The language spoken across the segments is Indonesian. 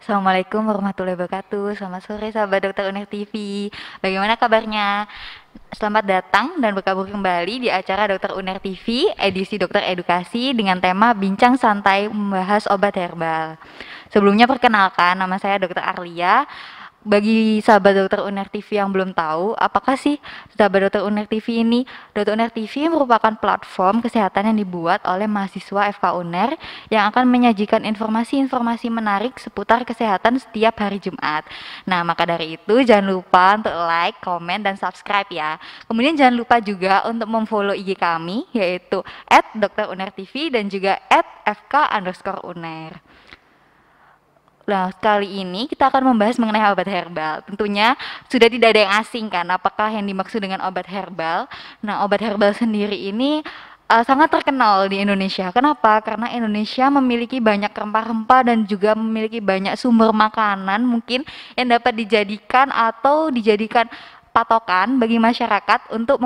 Assalamualaikum warahmatullahi wabarakatuh. Selamat sore sahabat Dokter Uner TV. Bagaimana kabarnya? Selamat datang dan bergabung kembali di acara Dokter Uner TV edisi Dokter Edukasi dengan tema Bincang Santai membahas obat herbal. Sebelumnya perkenalkan, nama saya Dokter Arlia. Bagi sahabat Dokter Uner TV yang belum tahu, apakah sih sahabat Dokter Uner TV ini? Dokter Uner TV merupakan platform kesehatan yang dibuat oleh mahasiswa FK Uner yang akan menyajikan informasi-informasi menarik seputar kesehatan setiap hari Jumat. Nah, maka dari itu jangan lupa untuk like, komen, dan subscribe ya. Kemudian jangan lupa juga untuk memfollow IG kami, yaitu @dokterunertv dan juga @fk_uner. Nah, kali ini kita akan membahas mengenai obat herbal. Tentunya sudah tidak ada yang asing kan, apakah yang dimaksud dengan obat herbal. Nah, obat herbal sendiri ini sangat terkenal di Indonesia. Kenapa? Karena Indonesia memiliki banyak rempah-rempah dan juga memiliki banyak sumber makanan mungkin yang dapat dijadikan atau dijadikan patokan bagi masyarakat untuk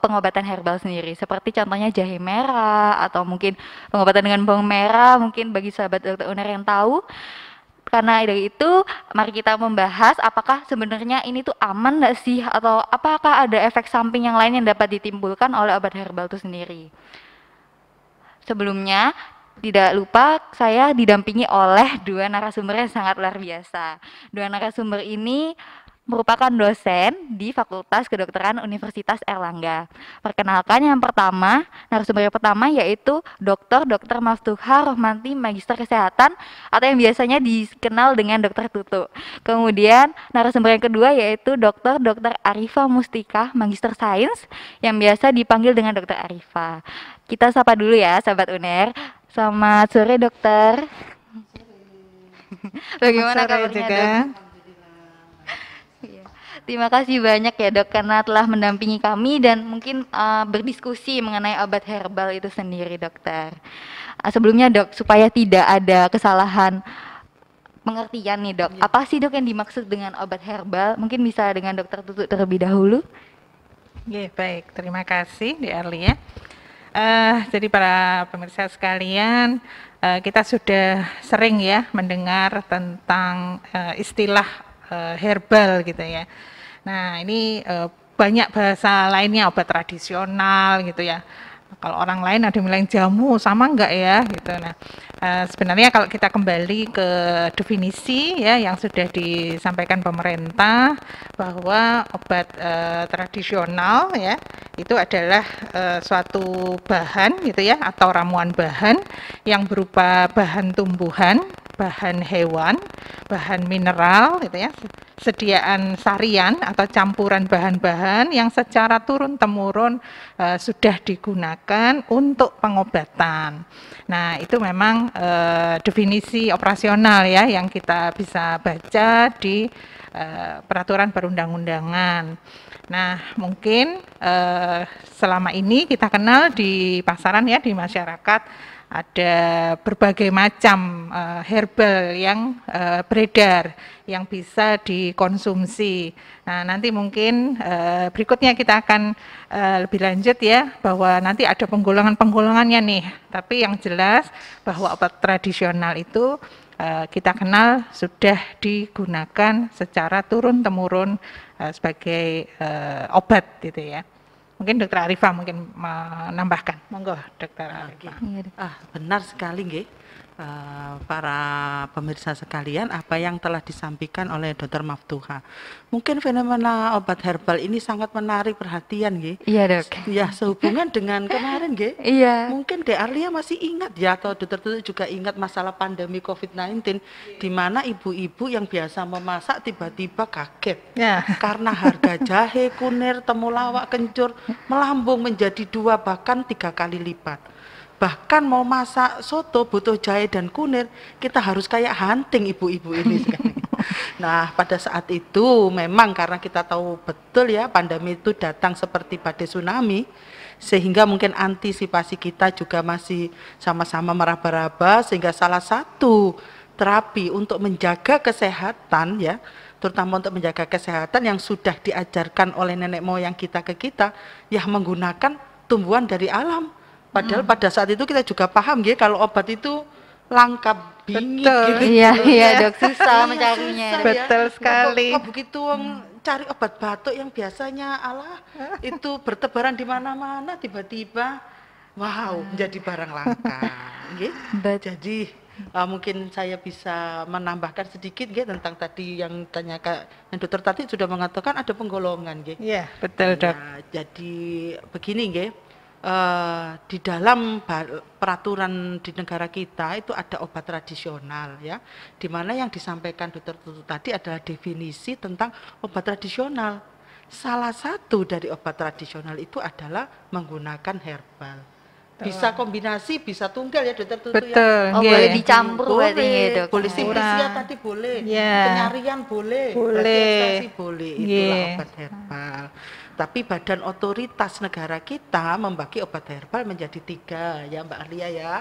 pengobatan herbal sendiri. Seperti contohnya jahe merah atau mungkin pengobatan dengan bawang merah, mungkin bagi sahabat dokter uner yang tahu. Karena dari itu, mari kita membahas apakah sebenarnya ini tuh aman nggak sih, atau apakah ada efek samping yang lain yang dapat ditimbulkan oleh obat herbal itu sendiri. Sebelumnya, tidak lupa saya didampingi oleh dua narasumber yang sangat luar biasa. Dua narasumber ini merupakan dosen di Fakultas Kedokteran Universitas Erlangga. Perkenalkan yang pertama, narasumber yang pertama yaitu Dr. Maftuha Rohmanti, Magister Kesehatan atau yang biasanya dikenal dengan Dokter Tutu. Kemudian narasumber yang kedua yaitu Dr. Arifa Mustika, Magister Sains yang biasa dipanggil dengan Dokter Arifa. Kita sapa dulu ya, sahabat UNER. Selamat sore, dokter. Bagaimana Sore kabarnya, juga. dok? Iya. Terima kasih banyak ya, dok, karena telah mendampingi kami dan mungkin berdiskusi mengenai obat herbal itu sendiri, dokter. Sebelumnya, dok, supaya tidak ada kesalahan pengertian nih, dok. Ya. Apa sih, dok, yang dimaksud dengan obat herbal? Mungkin bisa dengan dokter Tutut terlebih dahulu. Ya, baik. Terima kasih, Di Arlia. Jadi para pemirsa sekalian, kita sudah sering ya mendengar tentang istilah herbal gitu ya. Nah, ini banyak bahasa lainnya, obat tradisional gitu ya. Kalau orang lain ada yang bilang jamu, sama enggak ya gitu. Nah, sebenarnya kalau kita kembali ke definisi ya yang sudah disampaikan pemerintah bahwa obat tradisional ya itu adalah suatu bahan gitu ya atau ramuan bahan yang berupa bahan tumbuhan, bahan hewan, bahan mineral gitu ya, sediaan sarian atau campuran bahan-bahan yang secara turun-temurun sudah digunakan untuk pengobatan. Nah, itu memang definisi operasional ya yang kita bisa baca di peraturan perundang-undangan. Nah, mungkin selama ini kita kenal di pasaran ya, di masyarakat ada berbagai macam herbal yang beredar yang bisa dikonsumsi. Nah, nanti mungkin berikutnya kita akan lebih lanjut ya bahwa nanti ada penggolongan-penggolongannya nih. Tapi yang jelas bahwa obat tradisional itu kita kenal sudah digunakan secara turun-temurun sebagai obat gitu ya. Mungkin Dokter Arifah mungkin menambahkan. Monggo Dokter Arifah. Benar sekali nggih. Para pemirsa sekalian, apa yang telah disampaikan oleh Dr. Maftuha. Mungkin fenomena obat herbal ini sangat menarik perhatian nggih. Iya, dok. Ya, sehubungan dengan kemarin nggih. Iya. Mungkin De Arlia masih ingat ya, atau Dr. Tutu juga ingat masalah pandemi COVID-19 di mana ibu-ibu yang biasa memasak tiba-tiba kaget. Ya. Karena harga jahe, kunir, temulawak, kencur melambung menjadi 2 bahkan 3 kali lipat. Bahkan mau masak soto butuh jahe dan kunir, kita harus kayak hunting ibu-ibu ini sekarang. Nah, pada saat itu memang karena kita tahu betul ya pandemi itu datang seperti badai tsunami, sehingga mungkin antisipasi kita juga masih sama-sama meraba-raba, sehingga salah satu terapi untuk menjaga kesehatan ya, terutama untuk menjaga kesehatan yang sudah diajarkan oleh nenek moyang kita ke kita, ya menggunakan tumbuhan dari alam. Padahal pada saat itu kita juga paham ya kalau obat itu langka bingit Betul. gitu. Iya, iya Ya. dok, susah Iya, mencarinya. susah Dok. Betul ya. sekali. Kok begitu wong cari obat batuk yang biasanya alah itu bertebaran di mana-mana tiba-tiba wow menjadi barang langka. Nggih. Jadi mungkin saya bisa menambahkan sedikit nggih tentang tadi yang yang dokter tadi sudah mengatakan ada penggolongan nggih. Iya, betul dok. Ya, jadi begini nggih. Di dalam peraturan di negara kita itu ada obat tradisional ya, di mana yang disampaikan dokter Tutu tadi adalah definisi tentang obat tradisional. Salah satu dari obat tradisional itu adalah menggunakan herbal. Bisa kombinasi, bisa tunggal ya dokter Tutu ya. Betul. Oh, Iya. boleh dicampur berarti ya, Boleh, dok. boleh simplisia Campuran. tadi boleh, Iya. penyarian boleh, Boleh. ekstasi boleh, itulah Iya. obat herbal. Tapi badan otoritas negara kita membagi obat herbal menjadi 3 ya Mbak Arlia ya.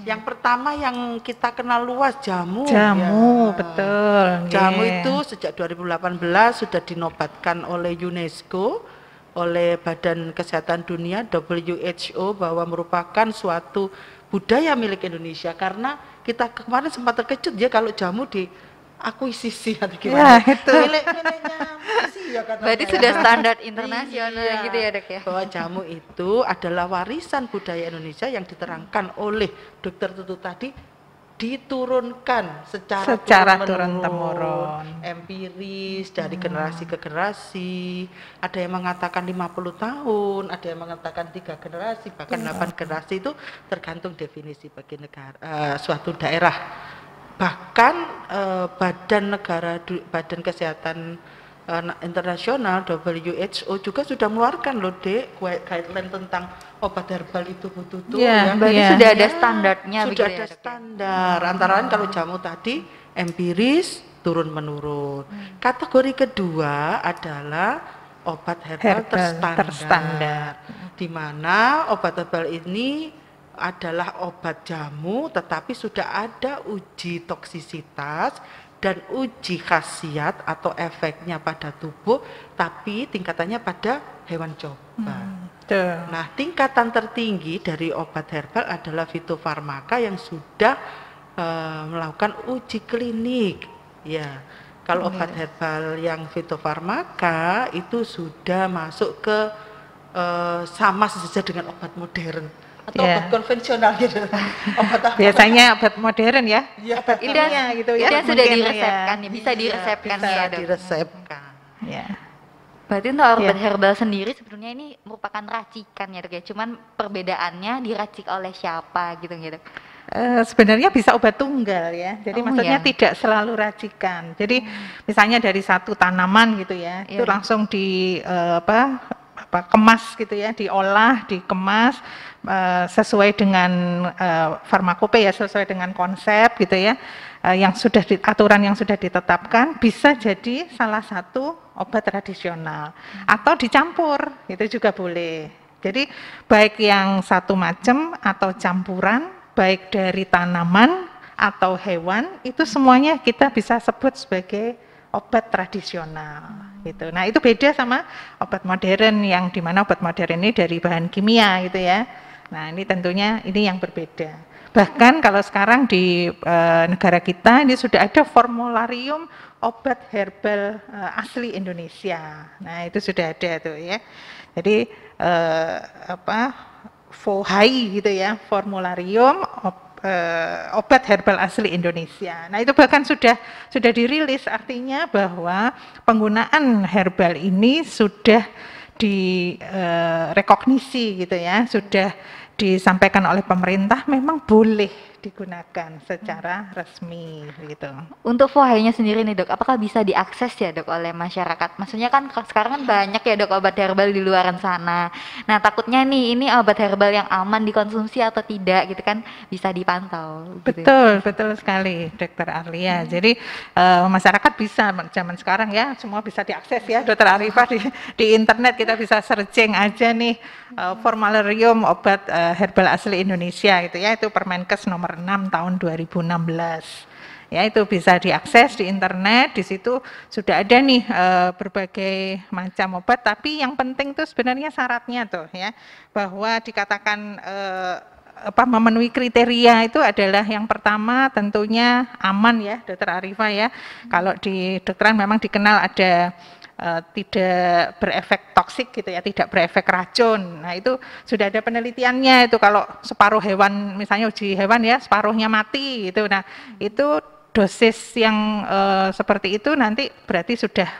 Yang pertama yang kita kenal luas jamu. Jamu, ya. betul. Jamu Iya. itu sejak 2018 sudah dinobatkan oleh UNESCO, oleh Badan Kesehatan Dunia WHO bahwa merupakan suatu budaya milik Indonesia, karena kita kemarin sempat terkejut ya kalau jamu diakuisisi atau Ya, gimana. itu. Miliknya Malaysia katanya. Berarti sudah standar internasional Iya. gitu ya dok ya. Bahwa jamu itu adalah warisan budaya Indonesia yang diterangkan oleh Dokter Tutu tadi, diturunkan secara turun-temurun. empiris dari generasi ke generasi. Ada yang mengatakan 50 tahun, ada yang mengatakan 3 generasi, bahkan 8 generasi, itu tergantung definisi bagi negara suatu daerah. Bahkan Badan Kesehatan Internasional WHO juga sudah mengeluarkan loh Dek, guideline tentang obat herbal itu betul Iya, ya. Berarti Iya. sudah ada Ya, standarnya sudah begitu ada ya dok ya? standar. Antara lain kalau jamu tadi empiris turun menurun. Kategori kedua adalah obat herbal, Herbal terstandar. di mana obat herbal ini adalah obat jamu tetapi sudah ada uji toksisitas dan uji khasiat atau efeknya pada tubuh, tapi tingkatannya pada hewan coba. Betul. Nah, tingkatan tertinggi dari obat herbal adalah fitofarmaka yang sudah melakukan uji klinik. Ya, kalau obat herbal yang fitofarmaka itu sudah masuk ke sama saja dengan obat modern atau Ya. obat konvensional gitu. Obat apa? Biasanya obat modern ya. Ya, Obat Itu kimia gitu ya. itu yang sudah mungkin diresepkan ya, bisa Iya, diresepkan bisa ya dok. diresepkan. Ya. Berarti untuk obat Iya. herbal sendiri sebenarnya ini merupakan racikan ya dok ya, cuman perbedaannya diracik oleh siapa gitu ya dok. Sebenarnya bisa obat tunggal ya. Jadi Oh, maksudnya ya. tidak selalu racikan. Jadi misalnya dari satu tanaman gitu ya, itu Iya. langsung di kemas gitu ya, diolah, dikemas sesuai dengan farmakope ya, sesuai dengan konsep gitu ya, yang sudah aturan yang sudah ditetapkan, bisa jadi salah satu obat tradisional atau dicampur, itu juga boleh. Jadi baik yang satu macam atau campuran, baik dari tanaman atau hewan, itu semuanya kita bisa sebut sebagai obat tradisional gitu. Nah, itu beda sama obat modern yang dimana obat modern ini dari bahan kimia gitu ya. Nah, ini tentunya ini yang berbeda. Bahkan kalau sekarang di negara kita ini sudah ada formularium obat herbal asli Indonesia. Nah, itu sudah ada tuh ya. Jadi FOHAI gitu ya, formularium obat herbal asli Indonesia. Nah, itu bahkan sudah dirilis, artinya bahwa penggunaan herbal ini sudah direkognisi gitu ya, sudah disampaikan oleh pemerintah memang boleh digunakan secara resmi gitu. Untuk FOHAI-nya sendiri nih dok, apakah bisa diakses ya dok oleh masyarakat? Maksudnya kan sekarang kan banyak ya dok obat herbal di luaran sana. Nah takutnya nih ini obat herbal yang aman dikonsumsi atau tidak gitu kan bisa dipantau. Gitu. Betul sekali Dokter Arlia. Jadi masyarakat bisa zaman sekarang ya semua bisa diakses ya Dokter Arifah di internet kita bisa searching aja nih formularium obat herbal asli Indonesia gitu ya, itu Permenkes nomor 6 tahun 2016. Ya, itu bisa diakses di internet, di situ sudah ada nih berbagai macam obat, tapi yang penting tuh sebenarnya syaratnya tuh ya, bahwa dikatakan memenuhi kriteria itu adalah yang pertama tentunya aman ya, Dokter Arifah ya. Kalau di dokteran memang dikenal ada tidak berefek toksik gitu ya, tidak berefek racun. Nah itu sudah ada penelitiannya itu, kalau separuh hewan, misalnya uji hewan ya, separuhnya mati gitu. Nah itu dosis yang seperti itu nanti berarti sudah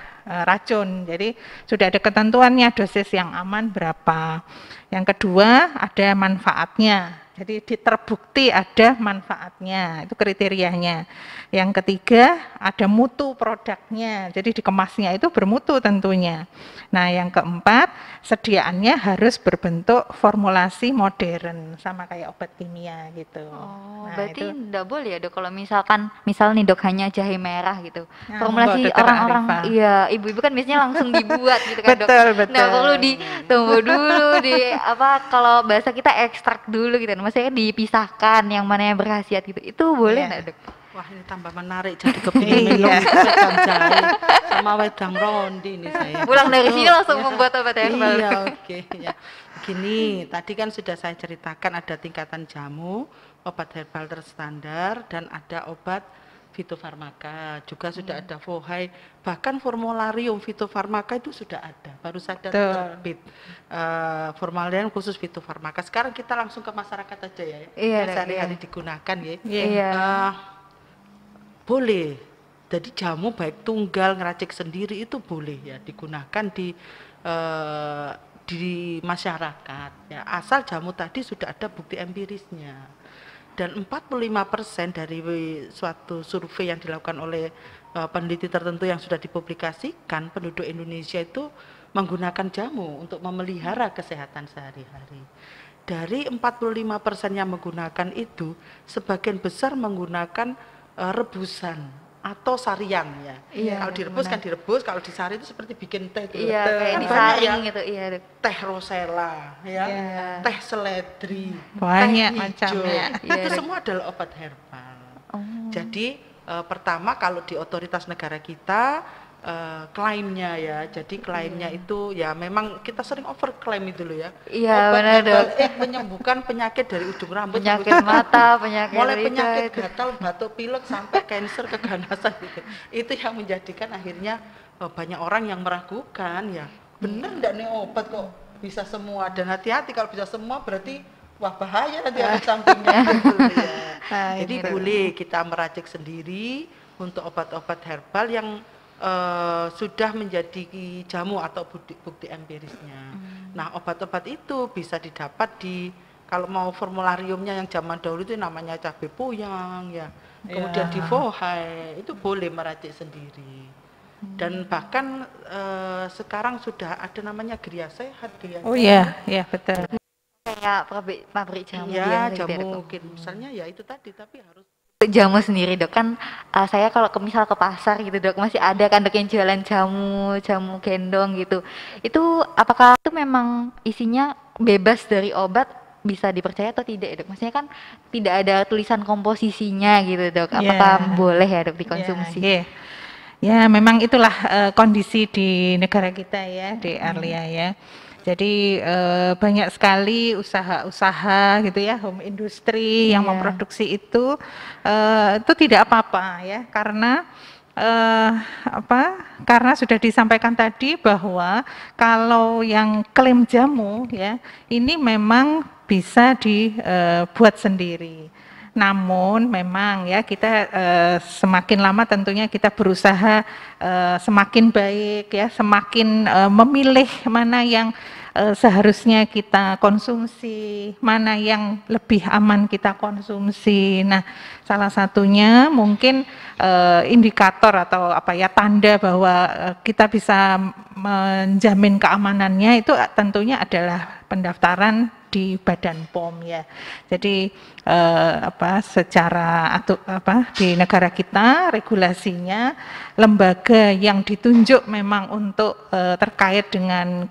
racun. Jadi sudah ada ketentuannya dosis yang aman berapa. Yang kedua ada manfaatnya. Jadi terbukti ada manfaatnya, itu kriterianya. Yang ketiga ada mutu produknya, jadi dikemasnya itu bermutu tentunya. Nah yang keempat sediaannya harus berbentuk formulasi modern, sama kayak obat kimia gitu. Oh, Nah, berarti itu. enggak boleh ya dok kalau misalkan misal nih dok hanya jahe merah gitu. Nah, Formulasi monggo, Dokter orang-orang Arifah. iya, ibu-ibu kan biasanya langsung dibuat gitu kan dok. Betul, Nggak betul. perlu ditunggu dulu di apa kalau bahasa kita ekstrak dulu gitu. Maksudnya dipisahkan yang mana yang berkhasiat gitu. Itu boleh Iya. nggak dok? Wah ini tambah menarik, jadi kepingin minum Iya. wedang jahe sama wedang rondi ini saya. Pulang dari sini Oh, langsung ya. membuat obat herbal. Iya, oke. Ya. Begini, tadi kan sudah saya ceritakan ada tingkatan jamu, obat herbal terstandar, dan ada obat fitofarmaka. Juga sudah ada fohai, bahkan formularium fitofarmaka itu sudah ada. Baru saja Betul. terbit formularium khusus fitofarmaka. Sekarang kita langsung ke masyarakat aja ya. Iya, Yang Dok, sehari-hari iya. digunakan ya. Iya. Boleh. Jadi jamu baik tunggal ngeracik sendiri itu boleh ya digunakan di masyarakat ya, asal jamu tadi sudah ada bukti empirisnya. Dan 45% dari suatu survei yang dilakukan oleh peneliti tertentu yang sudah dipublikasikan, penduduk Indonesia itu menggunakan jamu untuk memelihara kesehatan sehari-hari. Dari 45% yang menggunakan itu, sebagian besar menggunakan rebusan atau sarian ya. Iya, Kalau direbus benar. kan direbus, kalau disari itu seperti bikin teh gitu. Iya, kayak Kan banyak disaring ya, gitu. Iya dok. teh rosella ya, Iya. teh seledri, Banyak teh hijau. macamnya. Iya, Itu Dok. semua adalah obat herbal. Oh. Jadi pertama kalau di otoritas negara kita klaimnya ya, jadi klaimnya itu ya memang kita sering overklaim itu loh ya. Iya, Obat benar, herbal Dok. menyembuhkan penyakit dari ujung rambut Penyakit sampai ujung mata, kuku. penyakit mulai itu, penyakit itu. gatal, batuk pilek sampai kanker, keganasan gitu. Itu yang menjadikan akhirnya banyak orang yang meragukan ya. Benar enggak nih obat kok bisa semua, dan hati-hati kalau bisa semua berarti wah bahaya nanti ada sampingnya gitu ya. Nah, Jadi itu. boleh kita meracik sendiri untuk obat-obat herbal yang sudah menjadi jamu atau bukti empirisnya. Nah, obat-obat itu bisa didapat di, kalau mau formulariumnya yang zaman dahulu itu namanya cabai puyang ya. Kemudian di fohai itu boleh meracik sendiri. Dan bahkan sekarang sudah ada namanya Gria Sehat, Gria Oh Sehat. iya, iya betul. Kayak pabrik jamu Iya, biasa gitu ya, jamu Dok. mungkin misalnya ya itu tadi, tapi harus Jamu sendiri dok kan saya kalau misal ke pasar gitu dok masih ada kan dok yang jualan jamu gendong gitu. Itu apakah itu memang isinya bebas dari obat, bisa dipercaya atau tidak ya dok? Maksudnya kan tidak ada tulisan komposisinya gitu dok. Apakah Ya. boleh ya dok dikonsumsi? Ya, ya memang itulah kondisi di negara kita ya, di Arlia ya. Jadi banyak sekali usaha-usaha gitu ya, home industry yang Iya. memproduksi itu tidak apa-apa ya, karena karena sudah disampaikan tadi bahwa kalau yang klaim jamu ya, ini memang bisa dibuat sendiri. Namun memang ya kita semakin lama tentunya kita berusaha semakin baik ya, semakin memilih mana yang seharusnya kita konsumsi, mana yang lebih aman kita konsumsi. Nah, salah satunya mungkin indikator atau tanda bahwa kita bisa menjamin keamanannya itu tentunya adalah pendaftaran di Badan POM ya. Jadi secara di negara kita regulasinya lembaga yang ditunjuk memang untuk terkait dengan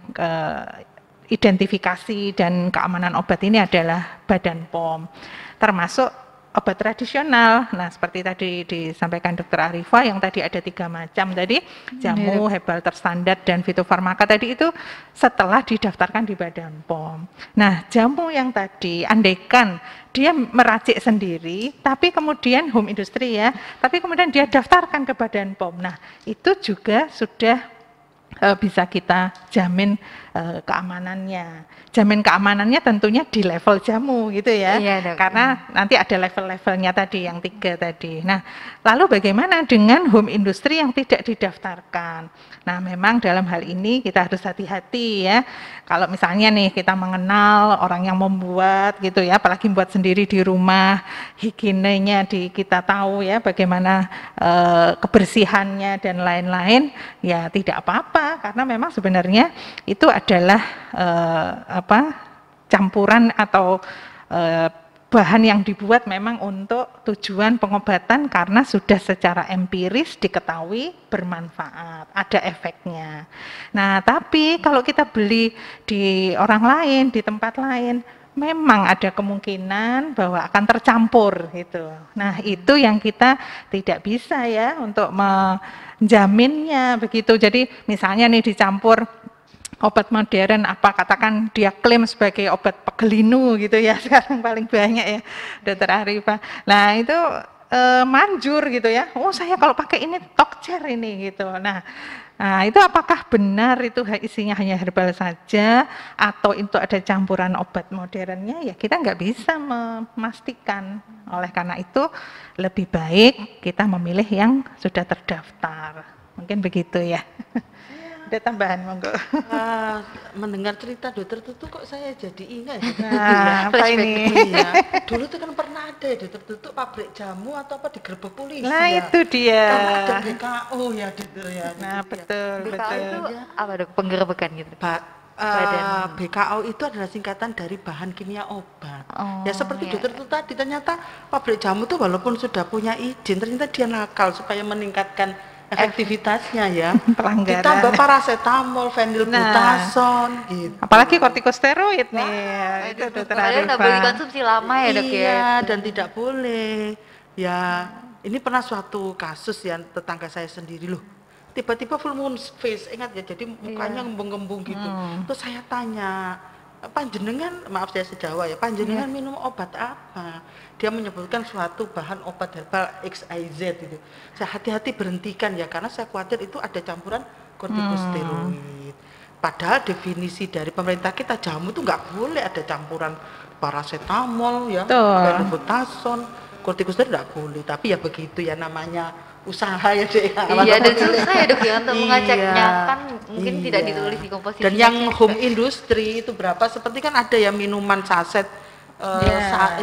identifikasi dan keamanan obat ini adalah Badan POM. Termasuk obat tradisional. Nah, seperti tadi disampaikan Dokter Arifa yang tadi ada 3 macam tadi, jamu, herbal terstandar dan fitofarmaka tadi itu setelah didaftarkan di Badan POM. Nah, jamu yang tadi andaikan dia meracik sendiri, tapi kemudian home industry ya, tapi kemudian dia daftarkan ke Badan POM. Nah, itu juga sudah bisa kita jamin keamanannya. Jamin keamanannya tentunya di level jamu gitu ya. Iya, Dok. Karena nanti ada level-levelnya tadi yang 3 tadi. Nah, lalu bagaimana dengan home industry yang tidak didaftarkan? Nah, memang dalam hal ini kita harus hati-hati ya. Kalau misalnya nih kita mengenal orang yang membuat gitu ya, apalagi membuat sendiri di rumah, higienenya kita tahu ya bagaimana kebersihannya dan lain-lain, ya tidak apa-apa karena memang sebenarnya itu adalah campuran atau bahan yang dibuat memang untuk tujuan pengobatan karena sudah secara empiris diketahui bermanfaat, ada efeknya. Nah, tapi kalau kita beli di orang lain, di tempat lain, memang ada kemungkinan bahwa akan tercampur gitu. Nah, itu yang kita tidak bisa ya untuk menjaminnya begitu. Jadi misalnya nih dicampur obat modern katakan dia klaim sebagai obat pegelinu gitu ya sekarang paling banyak ya Dokter Arifa. Nah itu manjur gitu ya. Oh saya kalau pakai ini tokcer ini gitu. Nah itu apakah benar itu isinya hanya herbal saja atau itu ada campuran obat modernnya? Ya kita nggak bisa memastikan. Oleh karena itu lebih baik kita memilih yang sudah terdaftar. Mungkin begitu ya. Ada tambahan monggo. Mendengar cerita Dokter Tutu kok saya jadi ingat apa ini? Ya. Dulu tuh kan pernah ada ya Dokter Tutu pabrik jamu atau apa digerebek polisi Nah ya. itu dia. Karena ada BKO ya Dokter ya. Nah betul BKO betul. itu apa, Dok? Penggerebekan gitu. BKO itu adalah singkatan dari bahan kimia obat. Oh, ya seperti iya. Dokter Tutu tadi ternyata pabrik jamu tuh walaupun sudah punya izin ternyata dia nakal supaya meningkatkan efektivitasnya ya. Pelanggaran. Ditambah paracetamol, phenylbutazon gitu. Apalagi kortikosteroid nih. Itu Dokter Padahal nggak Arifa. boleh dikonsumsi lama ya, Dok ya. Iya, dan tidak boleh. Ya, ini pernah suatu kasus ya tetangga saya sendiri loh. Tiba-tiba full moon face, ingat ya, jadi mukanya ngembung-ngembung gitu. Terus saya tanya, panjenengan, maaf saya sejawa ya, panjenengan minum obat apa? Dia menyebutkan suatu bahan obat herbal XIZ itu. Saya hati-hati berhentikan ya, karena saya khawatir itu ada campuran kortikosteroid. Padahal definisi dari pemerintah kita jamu itu nggak boleh ada campuran paracetamol ya, phenylbutazon, kortikosteroid nggak boleh. Tapi ya begitu ya namanya usaha ya deh. Iya, dan susah ya Dok ya untuk mengeceknya kan mungkin tidak ditulis di komposisi. Dan yang home industry itu berapa? Seperti kan ada ya minuman saset.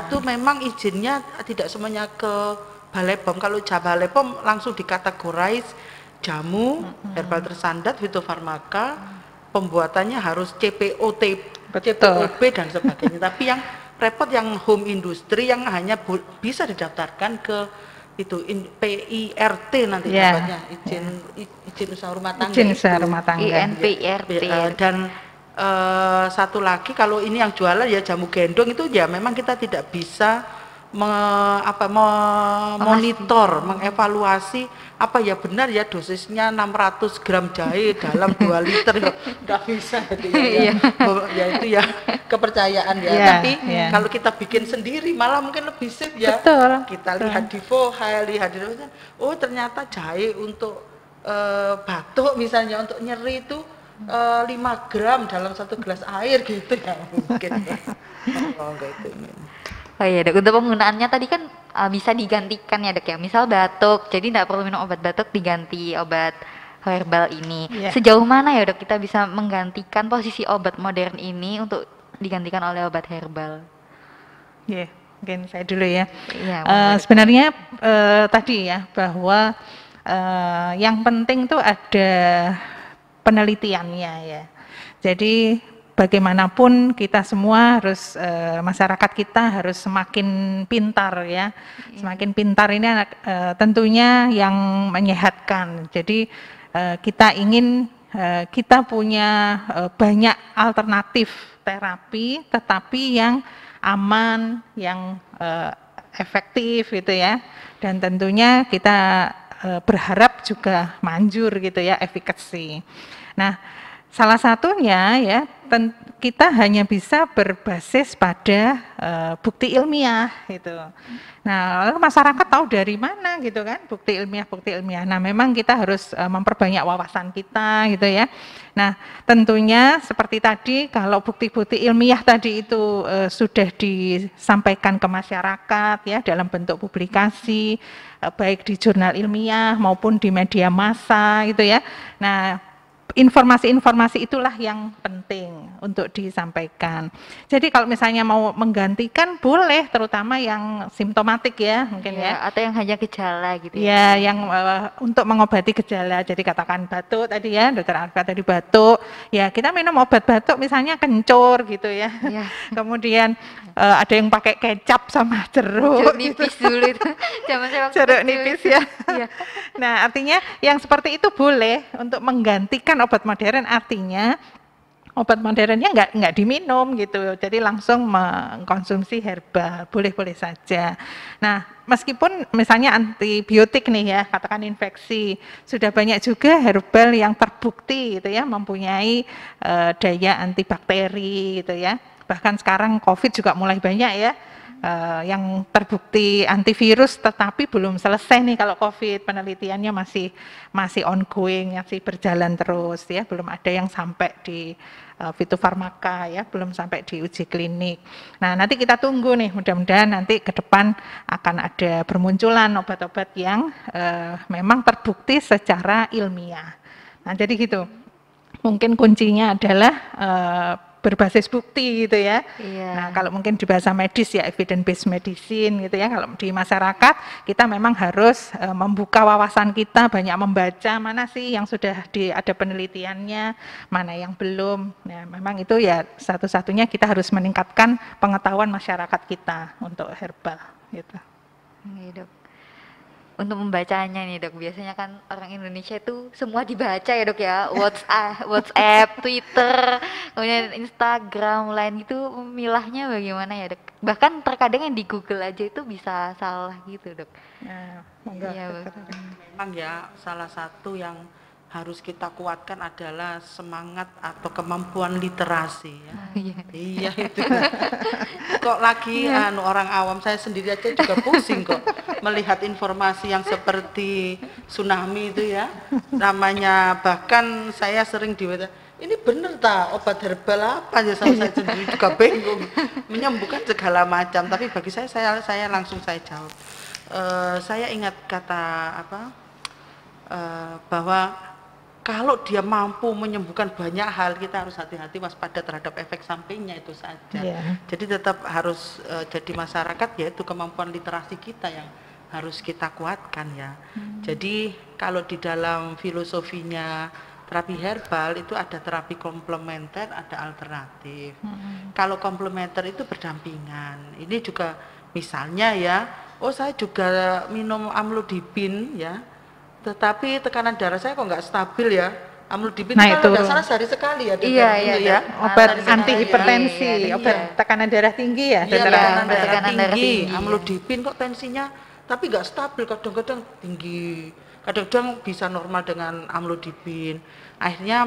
Itu memang izinnya tidak semuanya ke Balai POM. Kalau Balai POM langsung dikategorize jamu, herbal terstandar, fitofarmaka, pembuatannya harus CPOT, CPOB dan sebagainya. Tapi yang repot yang home industry yang hanya bisa didaftarkan ke itu PIRT nanti dapatnya izin usaha rumah tangga. Izin usaha rumah tangga. INPIRT. Dan satu lagi kalau ini yang jualan ya jamu gendong itu ya memang kita tidak bisa memonitor, mengevaluasi apa ya benar ya dosisnya 600 gram jahe dalam 2 liter ya nggak bisa ya itu ya kepercayaan ya. Tapi kalau kita bikin sendiri malah mungkin lebih safe ya. Betul. Kita lihat di file, lihat di oh ternyata jahe untuk batuk misalnya untuk nyeri itu 5 gram dalam 1 gelas air gitu ya mungkin. Oh iya Dok, untuk penggunaannya tadi kan bisa digantikan ya Dok ya, misal batuk, jadi nggak perlu minum obat batuk diganti obat herbal ini. Sejauh mana ya Dok kita bisa menggantikan posisi obat modern ini untuk digantikan oleh obat herbal? Mungkin saya dulu ya. Sebenarnya tadi ya bahwa yang penting tuh ada penelitiannya ya. Jadi bagaimanapun kita semua harus masyarakat kita harus semakin pintar ya. Semakin pintar ini tentunya yang menyehatkan. Jadi kita ingin kita punya banyak alternatif terapi tetapi yang aman, yang efektif gitu ya. Dan tentunya kita berharap juga manjur gitu ya, efficacy. Nah, salah satunya ya kita hanya bisa berbasis pada bukti ilmiah gitu. Nah, lalu masyarakat tahu dari mana gitu kan bukti ilmiah. Nah, memang kita harus memperbanyak wawasan kita gitu ya. Nah, tentunya seperti tadi kalau bukti-bukti ilmiah tadi itu sudah disampaikan ke masyarakat ya dalam bentuk publikasi baik di jurnal ilmiah maupun di media massa gitu ya. Nah, informasi-informasi itulah yang penting untuk disampaikan. Jadi kalau misalnya mau menggantikan boleh, terutama yang simptomatik ya mungkin ya. Atau yang hanya gejala gitu ya. Ya, yang untuk mengobati gejala. Jadi katakan batuk tadi ya, Dokter Arfa tadi batuk. Ya kita minum obat batuk misalnya kencur gitu ya. Kemudian ada yang pakai kecap sama jeruk nipis gitu. Dulu itu. Jeruk nipis ya. Nah artinya yang seperti itu boleh untuk menggantikan obat modern, artinya obat modernnya nggak diminum gitu, jadi langsung mengkonsumsi herbal, boleh-boleh saja. Nah, meskipun misalnya antibiotik nih ya, katakan infeksi, sudah banyak juga herbal yang terbukti gitu ya, mempunyai daya antibakteri gitu ya. Bahkan sekarang COVID juga mulai banyak ya, yang terbukti antivirus, tetapi belum selesai nih kalau COVID, penelitiannya masih ongoing, masih berjalan terus ya, belum ada yang sampai di fitofarmaka ya, belum sampai di uji klinik. Nah nanti kita tunggu nih, mudah-mudahan nanti ke depan akan ada bermunculan obat-obat yang memang terbukti secara ilmiah. Nah jadi gitu, mungkin kuncinya adalah berbasis bukti gitu ya. Nah kalau mungkin di bahasa medis ya evidence based medicine gitu ya. Kalau di masyarakat kita memang harus membuka wawasan kita, banyak membaca mana sih yang sudah ada penelitiannya, mana yang belum. Nah memang itu ya satu-satunya kita harus meningkatkan pengetahuan masyarakat kita untuk herbal gitu. Dok. Untuk membacanya nih dok, biasanya kan orang Indonesia itu semua dibaca ya dok ya, WhatsApp, Twitter, kemudian Instagram, lain itu milahnya bagaimana ya dok? Bahkan terkadang yang di Google aja itu bisa salah gitu dok. Nah, memang ya salah satu yang harus kita kuatkan adalah semangat atau kemampuan literasi ya. Iya itu. Kok lagi orang awam, saya sendiri aja juga pusing kok melihat informasi yang seperti tsunami itu ya. Namanya bahkan saya sering ini bener tak obat herbal apa ya, saya sendiri juga bingung. Menyembuhkan segala macam, tapi bagi saya langsung saya jawab. Saya ingat kata bahwa kalau dia mampu menyembuhkan banyak hal, kita harus hati-hati waspada terhadap efek sampingnya itu saja. Jadi tetap harus jadi masyarakat, yaitu kemampuan literasi kita yang harus kita kuatkan ya. Jadi kalau di dalam filosofinya terapi herbal itu ada terapi komplementer, ada alternatif. Kalau komplementer itu berdampingan. Ini juga misalnya ya, saya juga minum amlodipin ya, tetapi tekanan darah saya kok nggak stabil ya. Amlodipin kalau nggak salah sehari sekali ya. Iya. Obat anti hipertensi, obat tekanan darah tinggi ya. Tekanan darah tinggi. Amlodipin kok tensinya tapi nggak stabil, kadang-kadang tinggi, kadang-kadang bisa normal dengan amlodipin. Akhirnya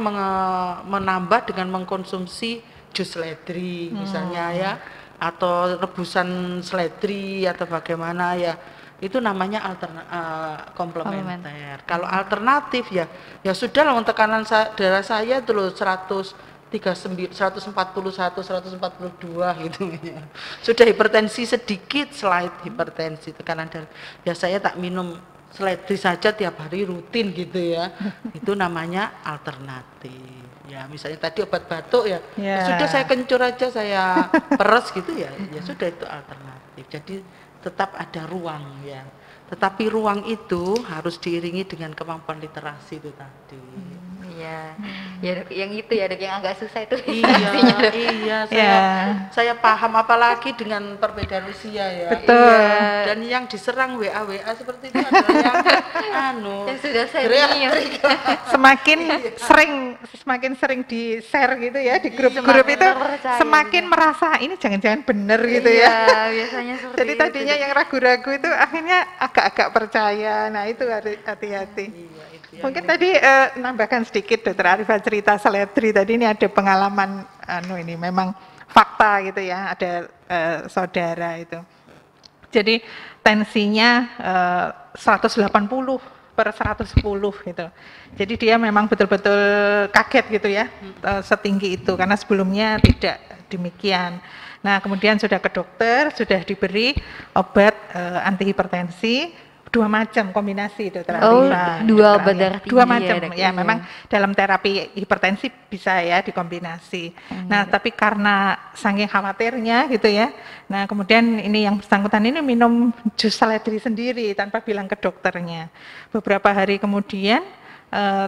menambah dengan mengkonsumsi jus seledri misalnya ya, atau rebusan seledri atau bagaimana ya. Itu namanya komplementer. Kalau alternatif ya sudah lah, tekanan darah saya terus 141, 142 gitu ya. Sudah hipertensi sedikit, slight hipertensi, tekanan darah. Ya saya tak minum seledri saja tiap hari rutin gitu ya. Itu namanya alternatif. Ya misalnya tadi obat batuk ya sudah saya kencur aja, saya peres gitu ya sudah, itu alternatif. Jadi tetap ada ruang ya, tetapi ruang itu harus diiringi dengan kemampuan literasi itu tadi. Iya. Ya Dok, yang itu ya Dok yang agak susah itu Iya, sanksinya, Dok. iya, Ya, saya paham apalagi dengan perbedaan usia ya. betul. Iya. Dan yang diserang WA seperti itu adalah yang Yang sudah geriatrik. senior. Semakin sering di share gitu ya di grup-grup Semakin itu, terpercaya semakin gitu. merasa ini jangan-jangan bener gitu Iya, ya. biasanya seperti Jadi itu, tadinya Dok. yang ragu-ragu itu akhirnya agak-agak percaya. Nah itu harus hati-hati. Iya, itu yang Mungkin tadi nambahkan sedikit Dokter Arifah cerita seledri tadi, ini ada pengalaman ini memang fakta gitu ya, ada saudara itu. Jadi tensinya 180 per 110 gitu. Jadi dia memang betul-betul kaget gitu ya, setinggi itu karena sebelumnya tidak demikian. Nah, kemudian sudah ke dokter, sudah diberi obat anti hipertensi, 2 macam kombinasi Dokter Oh, Arifah. 2 Dokter obat Arifah. darah 2 tinggi macam ya, Dok? ya, Iya. memang dalam terapi hipertensi bisa ya dikombinasi. Nah, tapi karena saking khawatirnya gitu ya, nah kemudian ini yang bersangkutan ini minum jus seledri sendiri tanpa bilang ke dokternya. Beberapa hari kemudian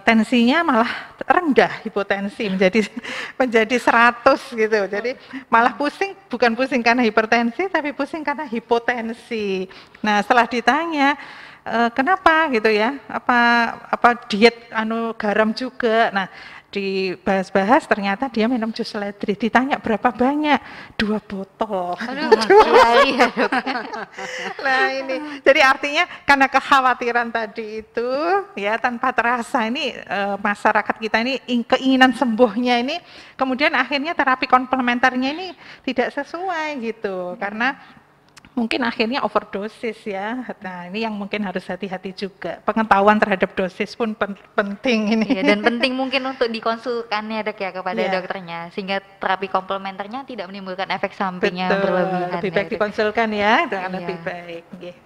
tensinya malah rendah, hipotensi menjadi 100 gitu. Jadi malah pusing, bukan pusing karena hipertensi tapi pusing karena hipotensi. Nah, setelah ditanya kenapa gitu ya? Apa diet garam juga. Nah, dibahas-bahas ternyata dia minum jus seledri. Ditanya berapa banyak? 2 botol. Aduh, sekali ya, Dok. Nah ini, jadi artinya karena kekhawatiran tadi itu ya tanpa terasa ini masyarakat kita ini keinginan sembuhnya ini kemudian akhirnya terapi komplementernya ini tidak sesuai gitu karena mungkin akhirnya overdosis ya. Nah ini yang mungkin harus hati-hati juga. Pengetahuan terhadap dosis pun penting ini. Iya, dan penting mungkin untuk dikonsulkan ya Dok ya kepada Iya. dokternya sehingga terapi komplementernya tidak menimbulkan efek samping yang Betul, berlebihan. lebih ya, baik Dok. dikonsulkan ya, itu akan Iya. lebih baik. Nggih.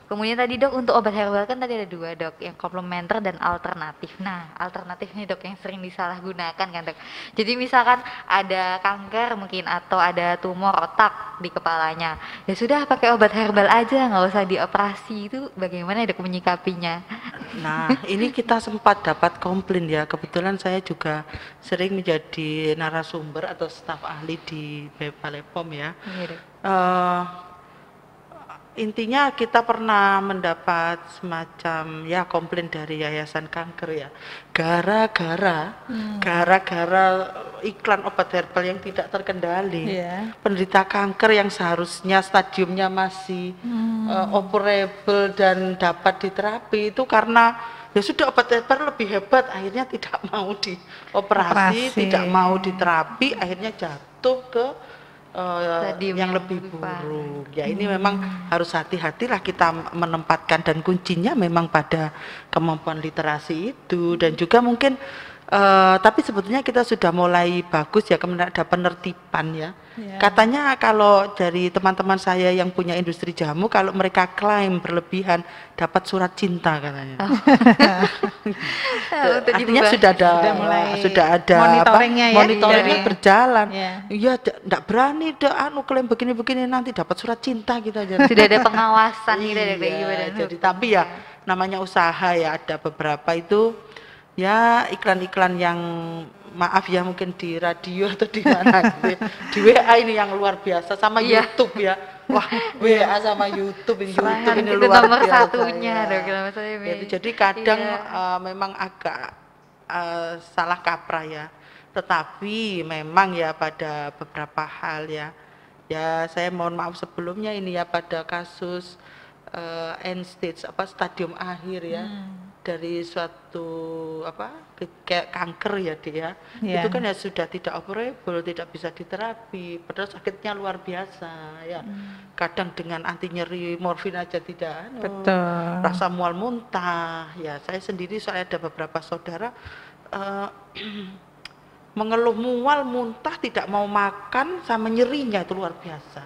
Kemudian tadi Dok untuk obat herbal kan tadi ada 2 Dok, yang komplementer dan alternatif. Nah, alternatif nih Dok yang sering disalahgunakan kan Dok. Jadi misalkan ada kanker mungkin atau ada tumor otak di kepalanya, ya sudah pakai obat herbal aja, nggak usah dioperasi. Itu bagaimana Dok menyikapinya? Nah, ini kita sempat dapat komplain ya. Kebetulan saya juga sering menjadi narasumber atau staf ahli di Balai POM ya. Iya Dok. Intinya kita pernah mendapat semacam ya komplain dari Yayasan Kanker ya. Gara-gara iklan obat herbal yang tidak terkendali. Iya. Penderita kanker yang seharusnya stadiumnya masih operable dan dapat diterapi itu karena ya sudah obat herbal lebih hebat akhirnya tidak mau dioperasi, Operasi. tidak mau diterapi, akhirnya jatuh ke Stadium yang yang lebih lebih parah. buruk. Ya ini memang harus hati-hatilah kita menempatkan dan kuncinya memang pada kemampuan literasi itu dan juga mungkin tapi sebetulnya kita sudah mulai bagus ya ada penertiban ya. Ya. Katanya kalau dari teman-teman saya yang punya industri jamu kalau mereka klaim berlebihan dapat surat cinta katanya. Untuk Artinya dibahas. Sudah ada monitoringnya ya, monitoringnya dari- berjalan. Ya. Iya, enggak berani klaim begini-begini nanti dapat surat cinta gitu aja. Sudah ada pengawasan gitu ya Dok dari Iya, Badan jadi Hukum. tapi ya namanya usaha ya ada beberapa itu ya iklan-iklan yang maaf ya mungkin di radio atau di mana gitu ya. Di WA ini yang luar biasa sama Iya. YouTube ya. Wah, WA sama YouTube ini Serangan ini itu luar nomor biasa. satunya ya. Dok, nama saya Gitu, jadi kadang Iya. memang agak salah kaprah ya. Tetapi memang ya pada beberapa hal ya. Ya saya mohon maaf sebelumnya ini ya pada kasus end stage stadium akhir ya. Dari suatu kayak kanker ya dia Ya. itu kan ya sudah tidak operable, tidak bisa diterapi padahal sakitnya luar biasa ya. Kadang dengan anti nyeri morfin aja tidak Betul. rasa mual muntah ya. Saya sendiri soalnya ada beberapa saudara mengeluh mual muntah, tidak mau makan sama nyerinya itu luar biasa.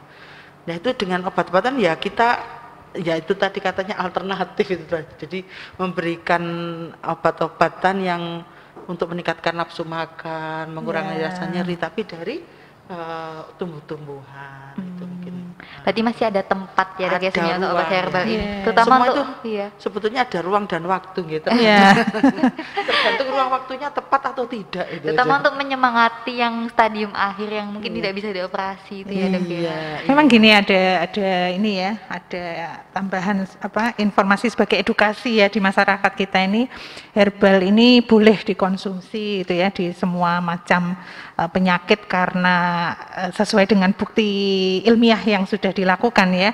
Nah itu dengan obat-obatan ya kita ya itu tadi katanya alternatif itu tadi. Jadi memberikan obat-obatan yang untuk meningkatkan nafsu makan, mengurangi Ya. rasa nyeri tapi dari tumbuh-tumbuhan itu mungkin Berarti masih ada tempat ya dok ya Ada sebenarnya untuk obat ruang, herbal ya. ini. Iya. Terutama Semua untuk itu iya. sebetulnya ada ruang dan waktu gitu. Iya. Tergantung ruang waktunya tepat atau tidak itu Terutama aja. untuk menyemangati yang stadium akhir yang mungkin Iya. tidak bisa dioperasi itu ya dok ya. Iya. Memang gini ada ini ya, ada tambahan informasi sebagai edukasi ya di masyarakat kita ini, herbal ini boleh dikonsumsi itu ya di semua macam penyakit karena sesuai dengan bukti ilmiah yang sudah dilakukan ya.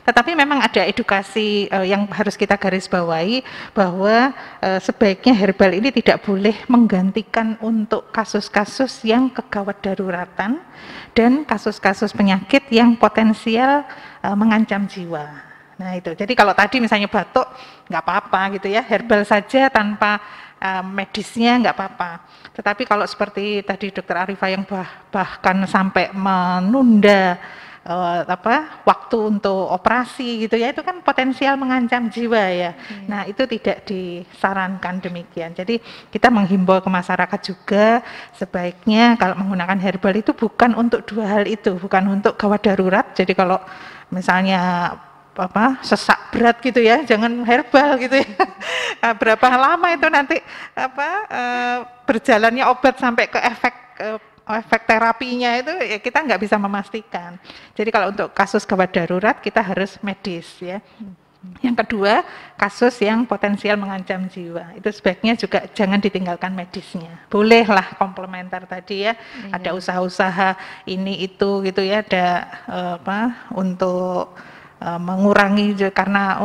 Tetapi memang ada edukasi yang harus kita garis bawahi bahwa sebaiknya herbal ini tidak boleh menggantikan untuk kasus-kasus yang kegawat daruratan dan kasus-kasus penyakit yang potensial mengancam jiwa. Nah itu, jadi kalau tadi misalnya batuk nggak apa-apa gitu ya, herbal saja tanpa medisnya nggak apa-apa. Tetapi kalau seperti tadi Dokter Arifah yang bahkan sampai menunda waktu untuk operasi gitu ya, itu kan potensial mengancam jiwa ya. Nah itu tidak disarankan demikian. Jadi kita menghimbau ke masyarakat juga sebaiknya kalau menggunakan herbal itu bukan untuk dua hal itu, bukan untuk gawat darurat. Jadi kalau misalnya sesak berat gitu ya, jangan herbal gitu ya. Berapa lama itu nanti berjalannya obat sampai ke efek terapinya itu ya kita nggak bisa memastikan. Jadi kalau untuk kasus gawat darurat kita harus medis ya. Yang kedua, kasus yang potensial mengancam jiwa itu sebaiknya juga jangan ditinggalkan medisnya. Bolehlah komplementer tadi ya, ada usaha-usaha ini itu gitu ya, ada untuk mengurangi karena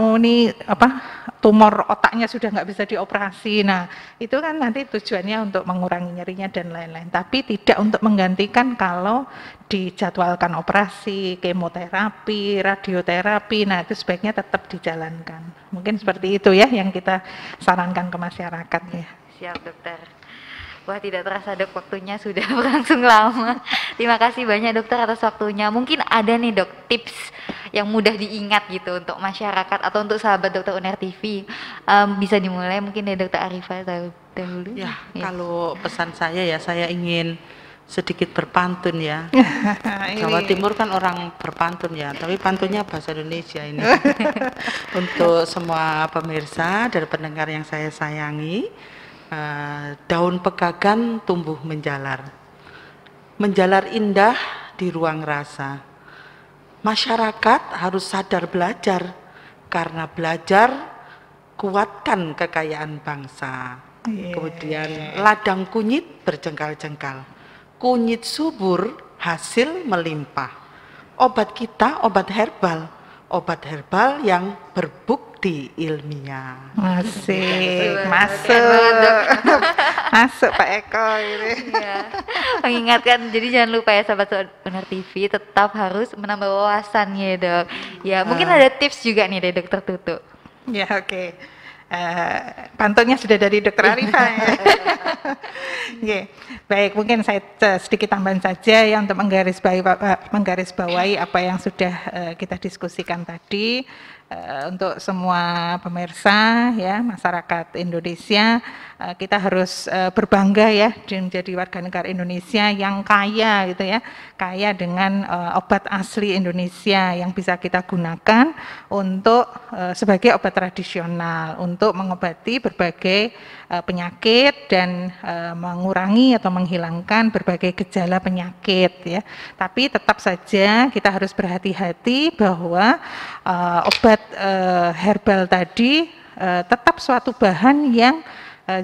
tumor otaknya sudah nggak bisa dioperasi. Nah itu kan nanti tujuannya untuk mengurangi nyerinya dan lain-lain, tapi tidak untuk menggantikan kalau dijadwalkan operasi, kemoterapi, radioterapi. Nah itu sebaiknya tetap dijalankan. Mungkin seperti itu ya yang kita sarankan ke masyarakat ya. Siap dokter. Wah tidak terasa dok, waktunya sudah berlangsung lama. Terima kasih banyak dokter atas waktunya. Mungkin ada nih dok tips yang mudah diingat gitu untuk masyarakat atau untuk sahabat dokter UNER TV. Bisa dimulai mungkin dari dokter Arifah dahulu. Ya, kalau pesan saya ingin sedikit berpantun ya. Jawa Timur kan orang berpantun ya, tapi pantunnya bahasa Indonesia ini. Untuk semua pemirsa dan pendengar yang saya sayangi, daun pegagan tumbuh menjalar. Menjalar indah di ruang rasa. Masyarakat harus sadar belajar, karena belajar kuatkan kekayaan bangsa. Kemudian ladang kunyit berjengkal-jengkal. Kunyit subur, hasil melimpah. Obat kita obat herbal yang berbukti ilmiah. Masuk Pak Eko ini. Iya. Mengingatkan, jadi jangan lupa ya sahabat UNER TV tetap harus menambah wawasan ya dok. Ya mungkin ada tips juga nih dari dokter Tutu. Ya oke. Pantunnya sudah dari Dokter Arifah ya. Baik, mungkin saya sedikit tambahan saja ya untuk menggarisbawahi apa yang sudah kita diskusikan tadi. Untuk semua pemirsa ya masyarakat Indonesia, kita harus berbangga ya menjadi warga negara Indonesia yang kaya gitu ya, kaya dengan obat asli Indonesia yang bisa kita gunakan untuk sebagai obat tradisional untuk mengobati berbagai penyakit dan mengurangi atau menghilangkan berbagai gejala penyakit ya. Tapi tetap saja kita harus berhati-hati bahwa obat herbal tadi tetap suatu bahan yang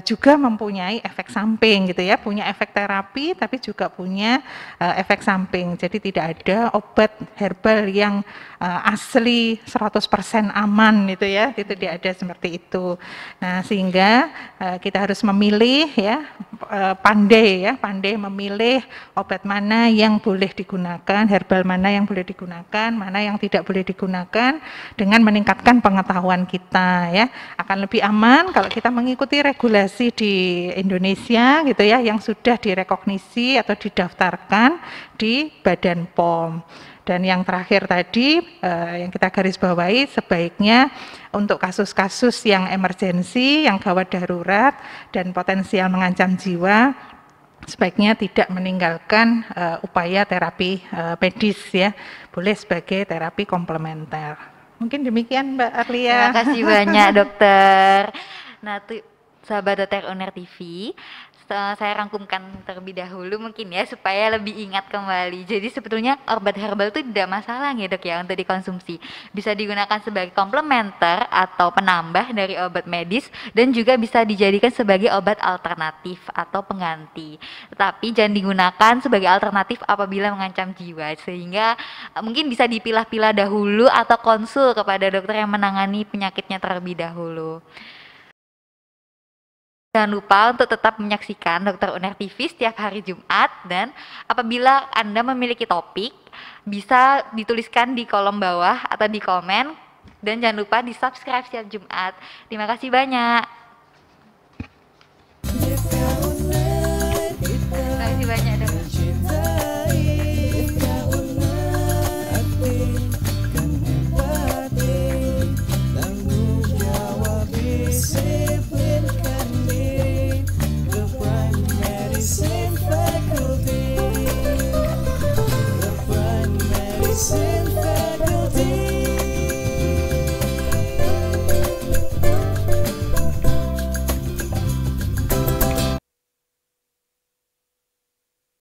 juga mempunyai efek samping gitu ya, punya efek terapi tapi juga punya efek samping. Jadi tidak ada obat herbal yang asli 100% aman gitu ya, itu tidak ada seperti itu. Nah, sehingga kita harus memilih ya, pandai memilih obat mana yang boleh digunakan, herbal mana yang boleh digunakan, mana yang tidak boleh digunakan, dengan meningkatkan pengetahuan kita ya. Akan lebih aman kalau kita mengikuti regulasi di Indonesia gitu ya, yang sudah direkognisi atau didaftarkan di Badan POM. Dan yang terakhir tadi yang kita garis bawahi, sebaiknya untuk kasus-kasus yang emergensi, yang gawat darurat dan potensial mengancam jiwa, sebaiknya tidak meninggalkan upaya terapi medis ya, boleh sebagai terapi komplementer. Mungkin demikian Mbak Arlia. Terima kasih banyak dokter. Nah, sahabat dokter UNER TV, saya rangkumkan terlebih dahulu mungkin ya supaya lebih ingat kembali. Jadi sebetulnya obat herbal itu tidak masalah ya dok ya untuk dikonsumsi. Bisa digunakan sebagai komplementer atau penambah dari obat medis dan juga bisa dijadikan sebagai obat alternatif atau pengganti. Tetapi jangan digunakan sebagai alternatif apabila mengancam jiwa, sehingga mungkin bisa dipilah-pilah dahulu atau konsul kepada dokter yang menangani penyakitnya terlebih dahulu. Jangan lupa untuk tetap menyaksikan Dokter UNER TV setiap hari Jumat, dan apabila Anda memiliki topik bisa dituliskan di kolom bawah atau di komen, dan jangan lupa di subscribe setiap Jumat. Terima kasih banyak. Terima kasih banyak dok. Same faculty, the primary